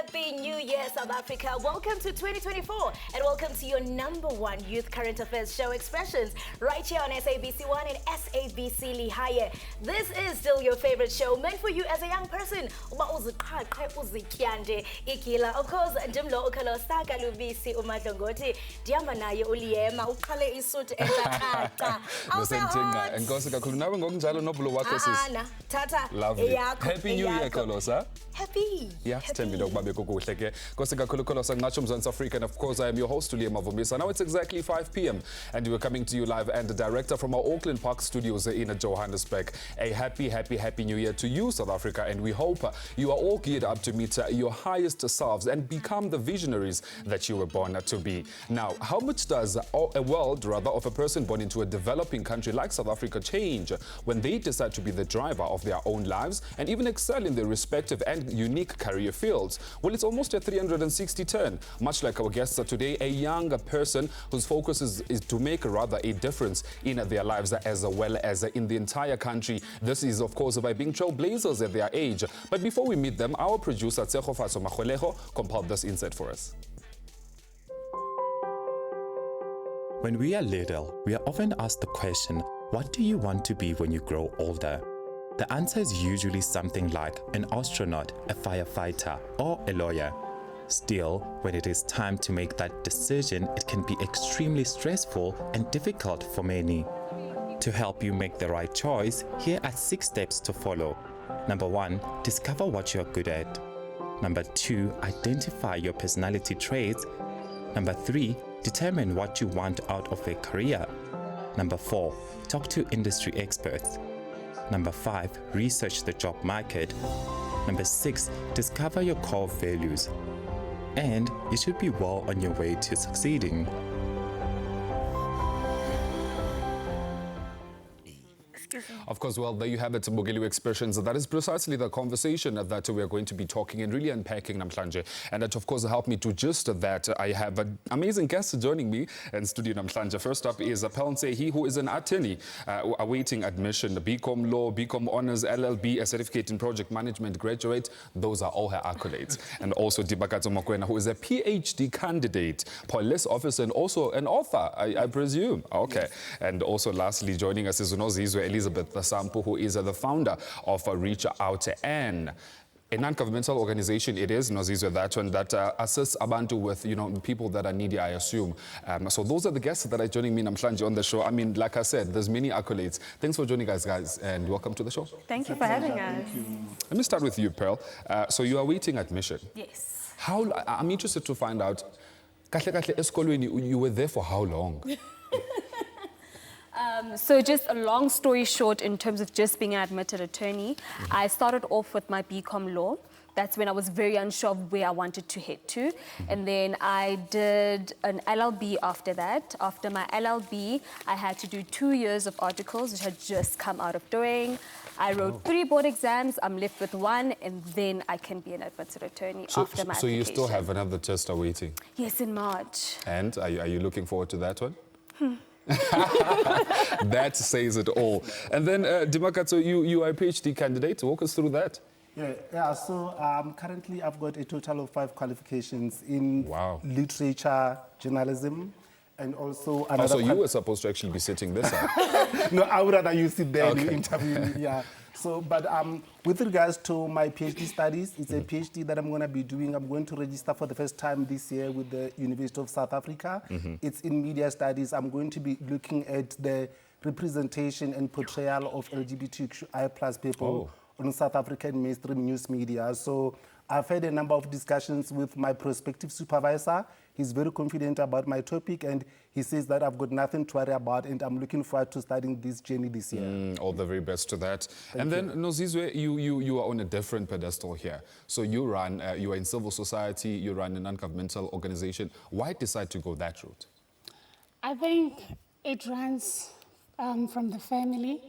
Happy New Year, South Africa. Welcome to 2024 and welcome to your #1 youth current affairs show, Expressions, right here on SABC 1 and SABC Lihaye. This is still your favorite show, meant for you as a young person. Of course, Jimlo Okalo Saka Lubisi Umadongoti, Diamanaye Uliema, Ukale Isut Tata. Lovely. Happy New Year, Kolosa. Happy. Yes, Tembi Babe Kukuhleke. Kosika Kulukosa Nachum South Africa, and of course I am your host, Tulia Mavumisa. Now it's exactly 5 p.m. and we're coming to you live and director from our Auckland Park studios in Johannesburg. A happy New Year to you, South Africa, and we hope you are all geared up to meet your highest selves and become the visionaries that you were born to be. Now, how much does a world, rather, of a person born into a developing country like South Africa change when they decide to be the driver of their own lives and even excel in their respective and unique career fields? Well, it's almost a 360 turn. Much like our guests today, a young person whose focus is to make rather a difference in their lives as well as in the entire country. This is, of course, by being trailblazers at their age. But before we meet them, our producer, Tseho Faso Magolejo, compiled this insight for us. When we are little, we are often asked the question, what do you want to be when you grow older? The answer is usually something like an astronaut, a firefighter, or a lawyer. Still, when it is time to make that decision, it can be extremely stressful and difficult for many. To help you make the right choice, here are 6 steps to follow. Number 1, discover what you're good at. Number 2, identify your personality traits. Number 3, determine what you want out of a career. Number 4, talk to industry experts. Number 5, research the job market. Number 6, discover your core values. And you should be well on your way to succeeding. Of course, well, there you have it, Mugelu Expressions. That is precisely the conversation that we are going to be talking and really unpacking Namhlanje. And that, of course, helped me to just that. I have an amazing guest joining me in studio Namhlanje. First up is Pelnse, who is an attorney awaiting admission, BCom Law, BCom Honors, LLB, a certificate in project management graduate. Those are all her accolades. And also Dibakato Mokwena, who is a PhD candidate, police officer, and also an author, I presume. Okay. Yes. And also, lastly, joining us is Unozizwe Elizabeth Sampu, who is the founder of Reach Out and a non-governmental organization. It is Nozizwe, that one that assists Abantu with, people that are needy, I assume. So those are the guests that are joining me Namhlanje on the show. I mean, like I said, there's many accolades. Thanks for joining us, guys, and welcome to the show. Thank you for having us. Let me start with you, Pearl. So you are awaiting admission. Yes. I'm interested to find out, you were there for how long? So just a long story short, in terms of just being an admitted attorney, I started off with my BCom Law. That's when I was very unsure of where I wanted to head to. And then I did an LLB after that. After my LLB, I had to do 2 years of articles, which had just come out of doing. I wrote 3 board exams. I'm left with 1, and then I can be an admitted attorney after my application. So you still have another test awaiting? Yes, in March. And are you looking forward to that one? That says it all. And then, Dimakato, you are a PhD candidate. Walk us through that. Yeah. So currently I've got a total of 5 qualifications in literature, journalism, and also another. So you were supposed to actually be sitting this up. No, I would rather you sit there and you interview me. Yeah. So, but with regards to my PhD studies, it's a PhD that I'm going to be doing. I'm going to register for the first time this year with the University of South Africa. It's in media studies. I'm going to be looking at the representation and portrayal of LGBTQI+ people on South African mainstream news media. So I've had a number of discussions with my prospective supervisor. He's very confident about my topic, and he says that I've got nothing to worry about, and I'm looking forward to starting this journey this year. All the very best to that. Then, Nozizwe, you are on a different pedestal here. So you are in civil society, you run a non-governmental organization. Why decide to go that route? I think it runs from the family.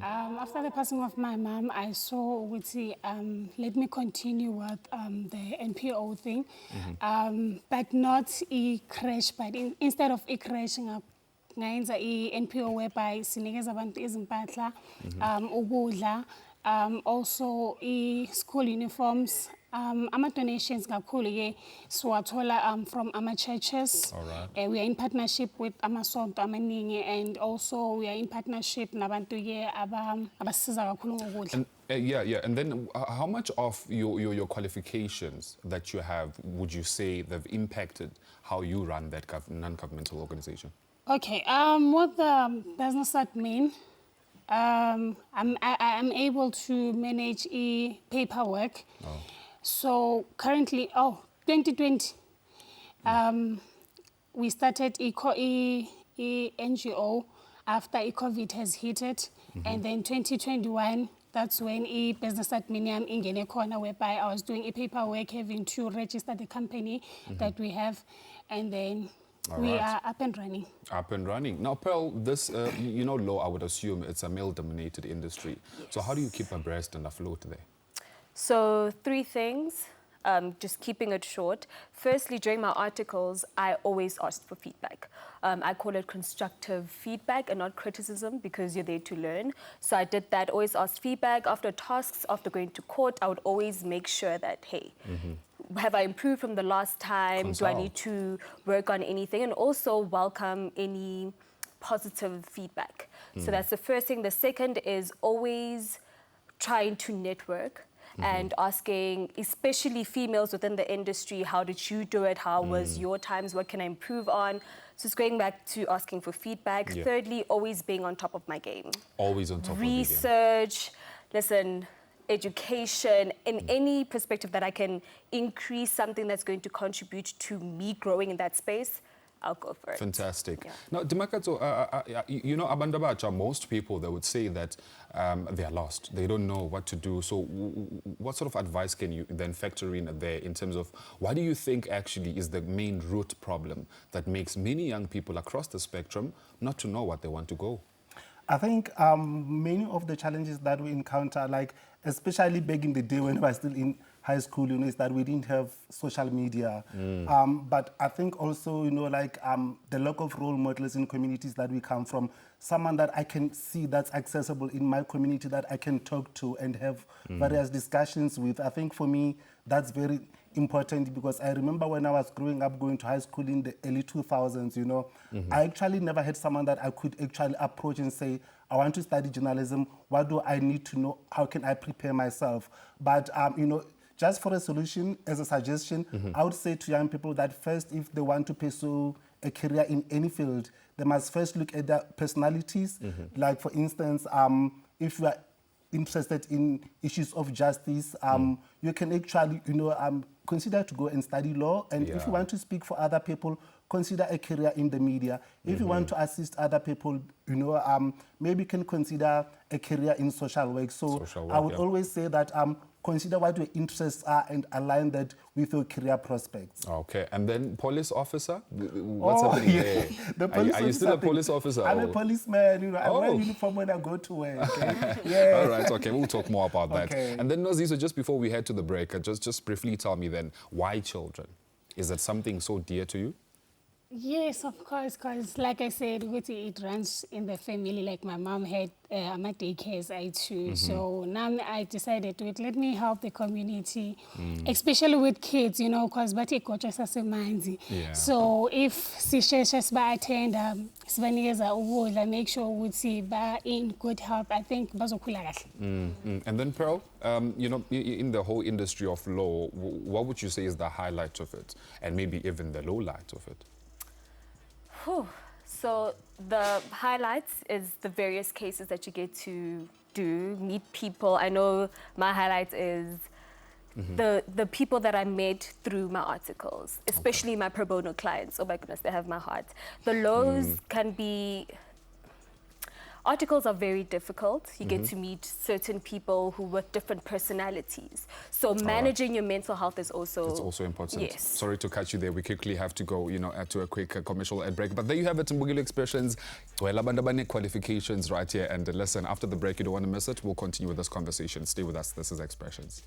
After the passing of my mom, I saw, let me continue with the NPO thing, but not e-crash, but instead of e-crashing, ngayenza i-NPO whereby sinikeza abantu izimpahla, ukudla, also school uniforms, ama-donations kakhulu ke siwathola from ama-churches. All right. We are in partnership with amasonto amaningi, and also we are in partnership nabantu ke abasiza kakhulu ngokudla. And then how much of your qualifications that you have would you say they've impacted how you run that non-governmental organization? Okay, what does that mean? I'm able to manage paperwork. So currently, 2020, we started NGO after COVID has hit it, and then 2021, that's when business admin ingene corner, whereby I was doing paperwork, having to register the company that we have, and then we are up and running. Up and running. Now, Pearl, this, law, I would assume it's a male-dominated industry. Yes. So how do you keep abreast and afloat there? So 3 things, just keeping it short. Firstly, during my articles, I always asked for feedback. I call it constructive feedback and not criticism, because you're there to learn. So I did that, always asked feedback. After tasks, after going to court, I would always make sure that, hey, have I improved from the last time? Do I need to work on anything? And also welcome any positive feedback. So that's the first thing. The second is always trying to network and asking, especially females within the industry, how did you do it? How was your times? What can I improve on? So it's going back to asking for feedback. Yeah. Thirdly, always being on top of my game. Always on top of your game. Research, listen, education, in any perspective that I can increase something that's going to contribute to me growing in that space, I'll go for it. Fantastic. Yeah. Now, Dimakato, Abandabacha, most people, they would say that they are lost. They don't know what to do. So what sort of advice can you then factor in there in terms of what do you think actually is the main root problem that makes many young people across the spectrum not to know what they want to go? I think many of the challenges that we encounter, like especially back in the day when we were still in high school, is that we didn't have social media. But I think also, the lack of role models in communities that we come from, someone that I can see that's accessible in my community that I can talk to and have various discussions with. I think for me, that's very important, because I remember when I was growing up, going to high school in the early 2000s, I actually never had someone that I could actually approach and say, I want to study journalism. What do I need to know? How can I prepare myself? But, just for a solution, as a suggestion, I would say to young people that first, if they want to pursue a career in any field, they must first look at their personalities. Like, for instance, if you are interested in issues of justice, you can actually, consider to go and study law. And if you want to speak for other people, consider a career in the media. If you want to assist other people, maybe you can consider a career in social work. So I would always say that consider what your interests are and align that with your career prospects. Okay, and then police officer? What's happening there? The police are you still a police officer? I'm a policeman, I wear uniform when I go to work. Okay? All right, okay, we'll talk more about that. Okay. And then, Noziso, just before we head to the break, just briefly tell me then, why children? Is that something so dear to you? Yes, of course, because like I said, it runs in the family. Like my mom had my daycares, I too. So now I decided to let me help the community, especially with kids, because but it got us a mind. So if sessions by attend, I make sure we see in good health. I think And then Pearl, in the whole industry of law, what would you say is the highlight of it, and maybe even the low light of it? So the highlights is the various cases that you get to do, meet people. I know my highlight is the people that I met through my articles, especially my pro bono clients. Oh my goodness, they have my heart. The lows can be... Articles are very difficult. You get to meet certain people who with different personalities. So managing your mental health is also... It's also important. Yes. Sorry to catch you there. We quickly have to go, to a quick commercial ad break. But there you have it, Mbugile Expressions. Well, abandabane qualifications right here. And listen, after the break, you don't want to miss it. We'll continue with this conversation. Stay with us. This is Expressions.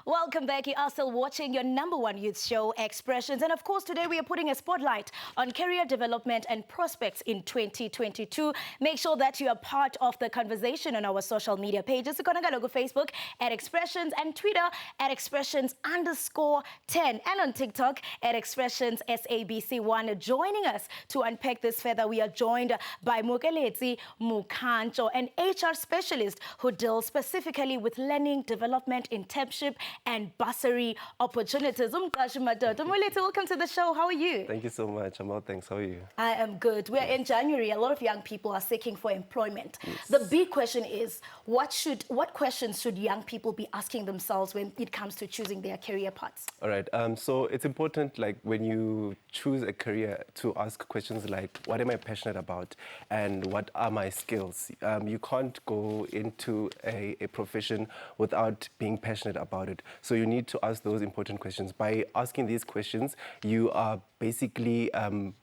Welcome back. You are still watching your #1 youth show, Expressions. And of course, today we are putting a spotlight on career development and prospects in 2022. Make sure that you are part of the conversation on our social media pages. Logo Facebook at Expressions and Twitter at Expressions_10 and on TikTok at Expressions SABC1. Joining us to unpack this further, we are joined by Mukeletsi Mukancho, an HR specialist who deals specifically with learning, development, internship, and bursary opportunities. Welcome to the show. How are you? Thank you so much. I'm well, thanks. How are you? I am good. We're in January. A lot of young people are seeking for employment. Yes. The big question is, what questions should young people be asking themselves when it comes to choosing their career paths? All right. So it's important, like when you choose a career, to ask questions like, what am I passionate about, and what are my skills? You can't go into a profession without being passionate about it. So you need to ask those important questions. By asking these questions, you are basically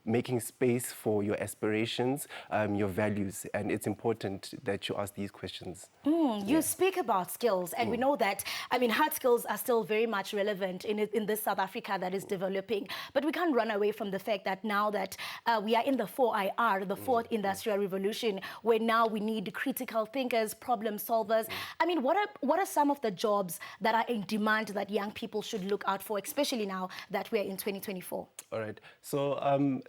making space for your aspirations, your values, and it's important that you ask these questions. You speak about skills, and we know that, hard skills are still very much relevant in this South Africa that is developing. But we can't run away from the fact that now that we are in the 4IR, the fourth industrial revolution, where now we need critical thinkers, problem solvers. What are some of the jobs that are in demand that young people should look out for, especially now that we're in 2024? All right. So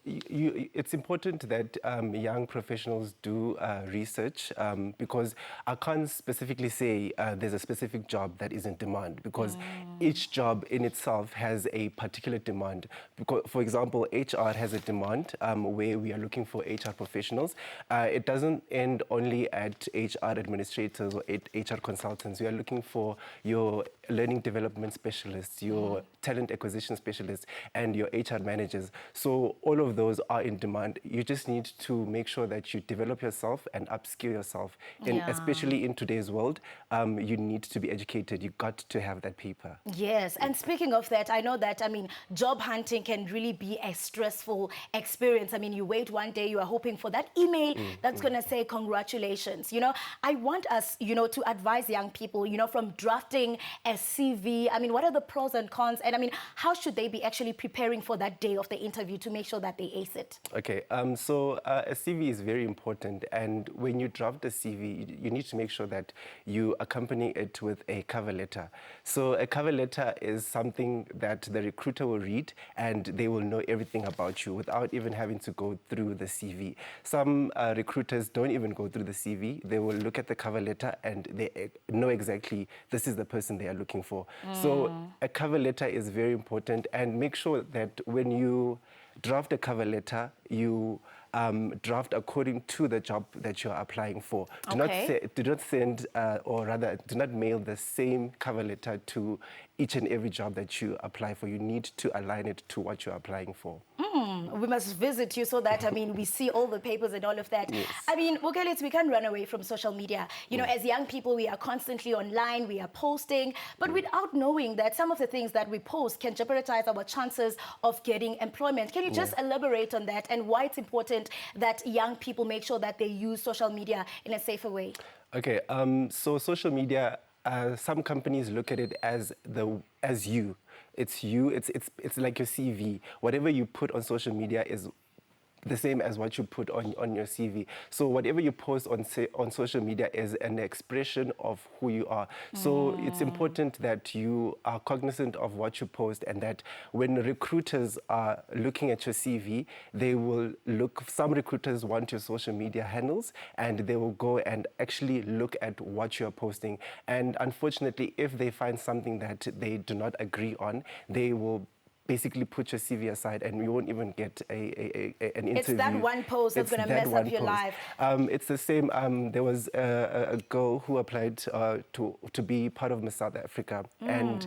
it's important that young professionals do research because I can't specifically say there's a specific job that is in demand, because each job in itself has a particular demand. Because, for example, HR has a demand where we are looking for HR professionals. It doesn't end only at HR administrators or HR consultants. We are looking for your learning development specialists, your talent acquisition specialists, and your HR managers. So all of those are in demand. You just need to make sure that you develop yourself and upskill yourself. And especially in today's world, you need to be educated. You got to have that paper. Yes, and speaking of that, I know that, job hunting can really be a stressful experience. You wait one day, you are hoping for that email that's going to say congratulations. I want us, to advise young people, from drafting a CV. What are the pros and cons? And how should they be actually preparing for that day of the interview to make sure that they ace it? Okay, so a CV is very important. And when you draft a CV, you need to make sure that you accompany it with a cover letter. So a cover letter is something that the recruiter will read, and they will know everything about you without even having to go through the CV. Some recruiters don't even go through the CV. They will look at the cover letter and they know exactly this is the person they are looking for. So a cover letter is very important, and make sure that when you draft a cover letter, you draft according to the job that you're applying for. Do not send, or rather, do not mail the same cover letter to each and every job that you apply for. You need to align it to what you're applying for. We must visit you so that, we see all the papers and all of that. Yes. We can't run away from social media. As young people, we are constantly online, we are posting, but without knowing that some of the things that we post can jeopardize our chances of getting employment. Can you just elaborate on that and why it's important that young people make sure that they use social media in a safer way? Okay, so social media, some companies look at it as you. It's you. It's like your CV. Whatever you put on social media is the same as what you put on your CV. So whatever you post on social media is an expression of who you are. So it's important that you are cognizant of what you post, and that when recruiters are looking at your CV, they will look, some recruiters want your social media handles, and they will go and actually look at what you're posting. And unfortunately, if they find something that they do not agree on, they will basically put your CV aside and you won't even get an interview. It's that one post that's going to mess up your life. It's the same. There was a girl who applied to be part of Miss South Africa, and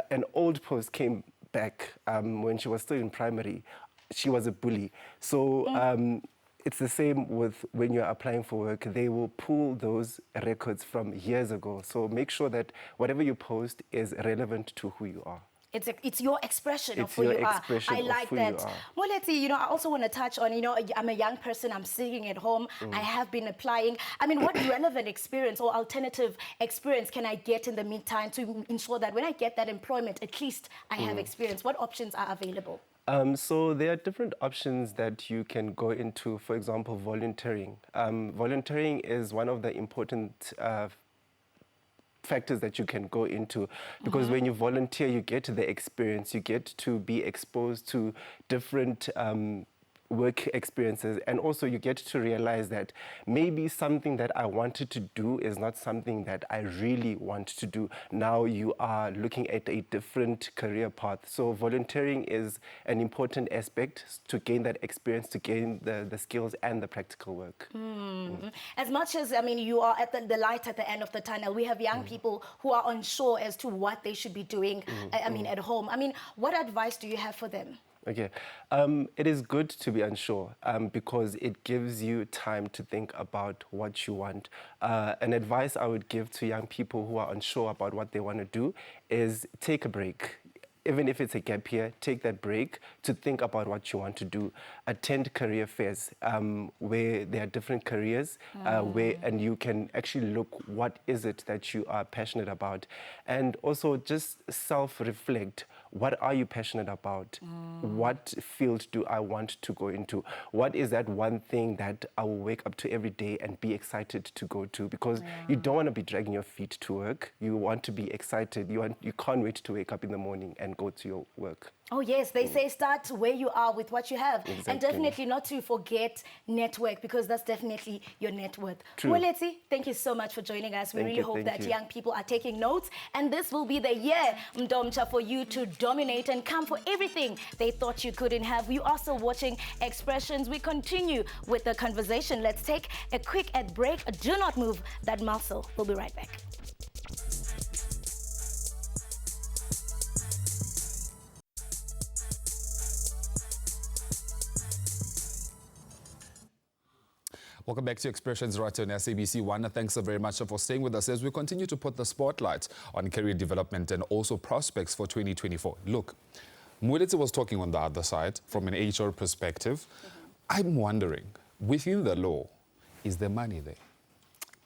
an old post came back when she was still in primary. She was a bully. So it's the same with when you're applying for work. They will pull those records from years ago. So make sure that whatever you post is relevant to who you are. It's your expression of who you are. I like that. Well, let's see, I also want to touch on, I'm a young person, I'm sitting at home, I have been applying. I mean, what relevant experience or alternative experience can I get in the meantime to ensure that when I get that employment, at least I have experience? What options are available? So there are different options that you can go into, for example, volunteering. Volunteering is one of the important factors that you can go into, because when you volunteer, you get the experience, you get to be exposed to different work experiences, and also you get to realize that maybe something that I wanted to do is not something that I really want to do. Now you are looking at a different career path. So volunteering is an important aspect to gain that experience, to gain the skills and the practical work. As much as, you are at the light at the end of the tunnel, we have young people who are unsure as to what they should be doing, at home. What advice do you have for them? Okay. It is good to be unsure because it gives you time to think about what you want. An advice I would give to young people who are unsure about what they want to do is take a break. Even if it's a gap year, take that break to think about what you want to do. Attend career fairs where there are different careers and you can actually look what is it that you are passionate about. And also just self-reflect. What are you passionate about? What field do I want to go into? What is that one thing that I will wake up to every day and be excited to go to? Because you don't want to be dragging your feet to work. You want to be excited. You can't wait to wake up in the morning and go to your work. Oh, yes. They say start where you are with what you have. Exactly. And definitely not to forget network, because that's definitely your net worth. True. Weleti, thank you so much for joining us. We really hope that young people are taking notes. And this will be the year, Mdomcha, for you to dominate and come for everything they thought you couldn't have. You are still watching Expressions. We continue with the conversation. Let's take a quick ad break. Do not move that muscle. We'll be right back. Welcome back to Expressions right on SABC 1. Thanks so very much for staying with us as we continue to put the spotlight on career development and also prospects for 2024. Look, Mweletse was talking on the other side from an HR perspective. I'm wondering, within the law, is there money there?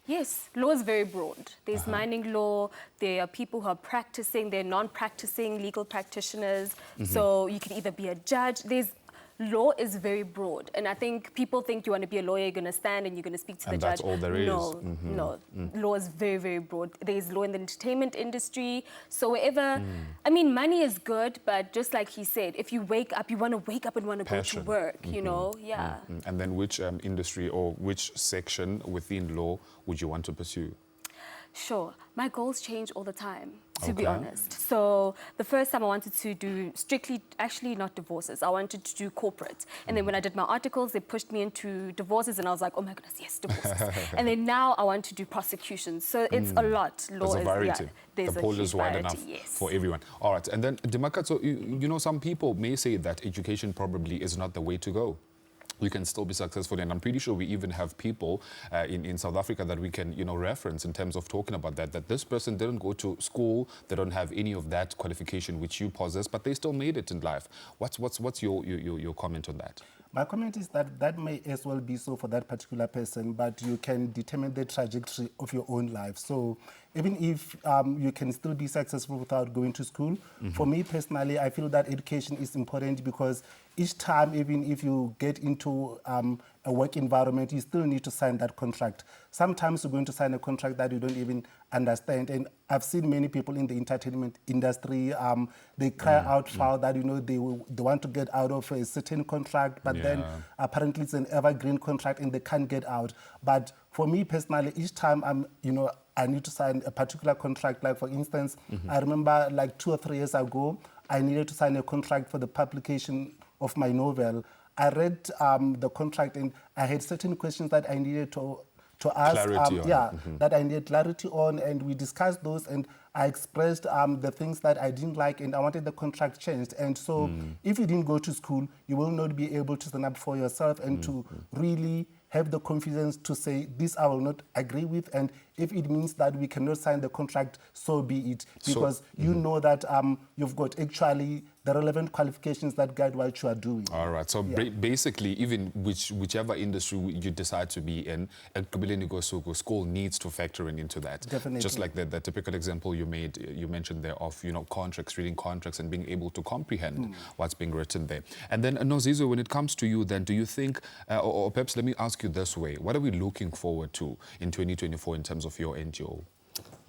Yes, law is very broad. There's mining law, there are people who are practicing, there are non-practicing legal practitioners. So you can either be a judge. Law is very broad, and I think people think you want to be a lawyer, you're going to stand and you're going to speak to the judge. And that's all there is. No. Law is very, very broad. There's law in the entertainment industry. So wherever, money is good, but just like he said, if you wake up, you want to wake up and want to go to work, you know? Yeah. And then which industry or which section within law would you want to pursue? Sure. My goals change all the time, to be honest. So the first time I wanted to do strictly, actually not divorces, I wanted to do corporate. And then when I did my articles, they pushed me into divorces and I was like, oh my goodness, yes, divorces. And then now I want to do prosecutions. So it's a lot. Law there's a variety. There's the pool is wide enough for everyone. All right. And then, Dimaka, so you know, some people may say that education probably is not the way to go. You can still be successful, and I'm pretty sure we even have people in South Africa that we can, reference in terms of talking about that this person didn't go to school, they don't have any of that qualification which you possess, but they still made it in life. What's your comment on that? My comment is that may as well be so for that particular person, but you can determine the trajectory of your own life. So even if you can still be successful without going to school, for me personally, I feel that education is important because each time, even if you get into a work environment, you still need to sign that contract. Sometimes you're going to sign a contract that you don't even understand. And I've seen many people in the entertainment industry, they cry out foul that, they want to get out of a certain contract, but then apparently it's an evergreen contract and they can't get out. But for me personally, each time I need to sign a particular contract. Like, for instance, I remember like 2 or 3 years ago, I needed to sign a contract for the publication of my novel, I read the contract and I had certain questions that I needed to ask. Clarity on. That I needed clarity on, and we discussed those, and I expressed the things that I didn't like, and I wanted the contract changed. And so if you didn't go to school, you will not be able to stand up for yourself and to really have the confidence to say, this I will not agree with, and if it means that we cannot sign the contract, so be it. Because you know that you've got actually the relevant qualifications that guide what you are doing. All right. So basically, even whichever industry you decide to be in, school needs to factor into that. Definitely. Just like the typical example you mentioned there of, contracts, reading contracts and being able to comprehend what's being written there. And then, Nozizwe, when it comes to you, then do you think, or perhaps let me ask you this way, what are we looking forward to in 2024 in terms of your NGO?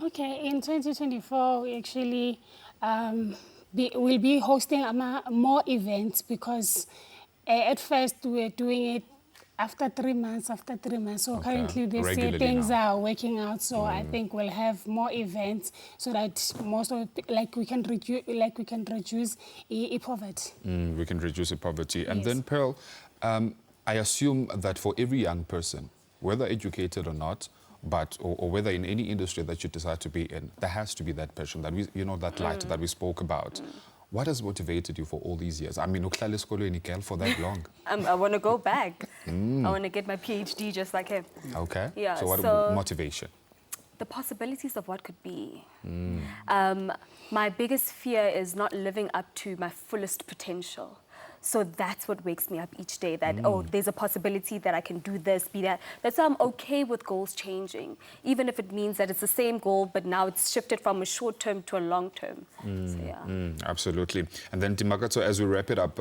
Okay, in 2024, we actually we'll be hosting more events, because at first we were doing it after 3 months. So Okay. currently this year Regularly things now. are working out. So I think we'll have more events so that most of we can reduce poverty. We can reduce the poverty. And Yes. then, Pearl, I assume that for every young person, whether educated or not, or whether in any industry that you decide to be in, there has to be that passion, that that light that we spoke about. What has motivated you for all these years? I mean, uhlala esikolweni, girl, for that long. I want to go back. I want to get my PhD just like him. Okay. Yeah, So what so- motivation? The possibilities of what could be. My biggest fear is not living up to my fullest potential. So that's what wakes me up each day, that, oh, there's a possibility that I can do this, be that. That's why I'm okay with goals changing, even if it means that it's the same goal, but now it's shifted from a short term to a long term. So, yeah. Absolutely. And then, Timakato, as we wrap it up,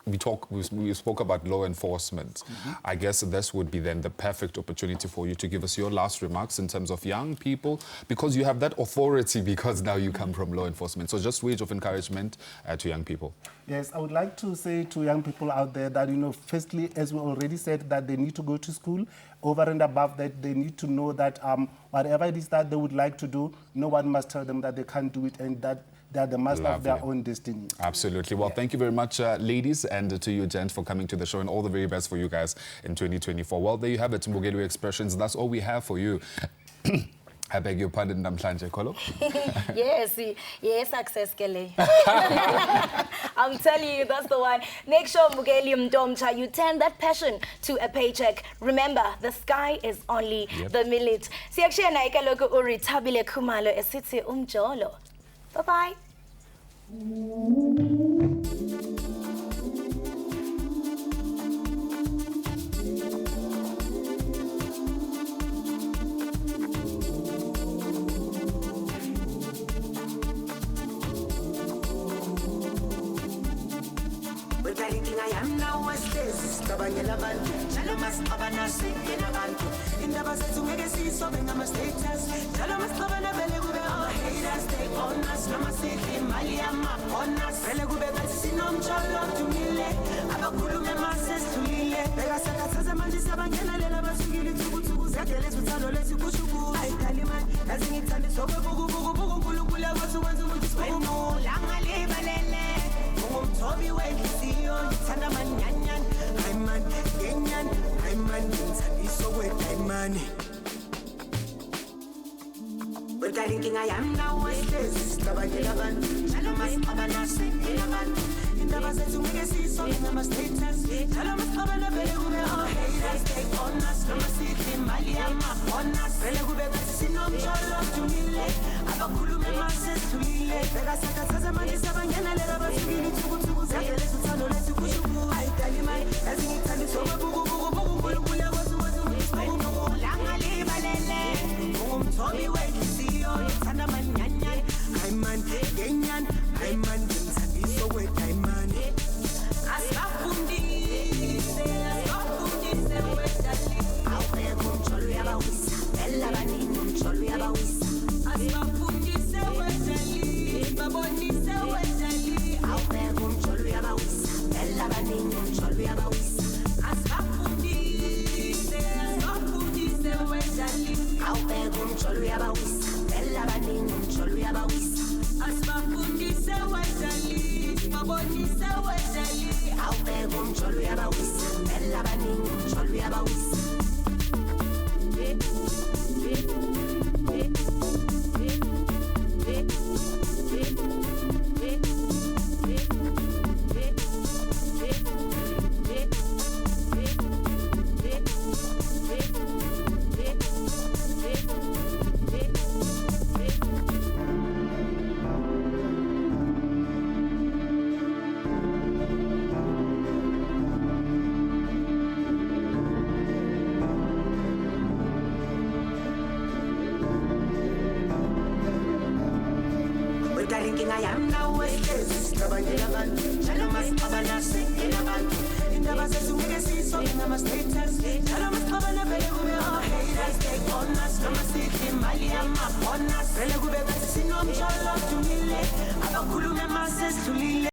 we spoke about law enforcement. I guess this would be then the perfect opportunity for you to give us your last remarks in terms of young people, because you have that authority, because now you come from law enforcement. So just words of encouragement to young people. Yes, I would like to say to young people out there that, firstly, as we already said, that they need to go to school. Over and above that, they need to know that whatever it is that they would like to do, no one must tell them that they can't do it, and that they are the master of their own destiny. Absolutely. Well, thank you very much, ladies, and to you, gents, for coming to the show, and all the very best for you guys in 2024. Well, there you have it, Mbugeli Expressions. That's all we have for you. I beg your pardon, Namhlanje Kolo. Yes, success, Kelly. I'm telling you, that's the one. Make sure, Mbugeli Mdomcha, you turn that passion to a paycheck. Remember, the sky is only the limit. Siyakshiyana ikaloku uri Thabile Khumalo esithi umjolo. Bye-bye. Asibafundise wetali Bonisa wetali, awubeka umjolo uyabawisa, bella baningi umjolo uyabawisa. Inkinga yami nawe ihlezi sicabangela abantu njalo masixabana singena abantu indaba zethu ngeke siyisolve ngama-status njalo masixabana vele kube haters take on us noma sidle imali yamabonus vele kube ngathi sinomjolo odumile abakhulume masesithulile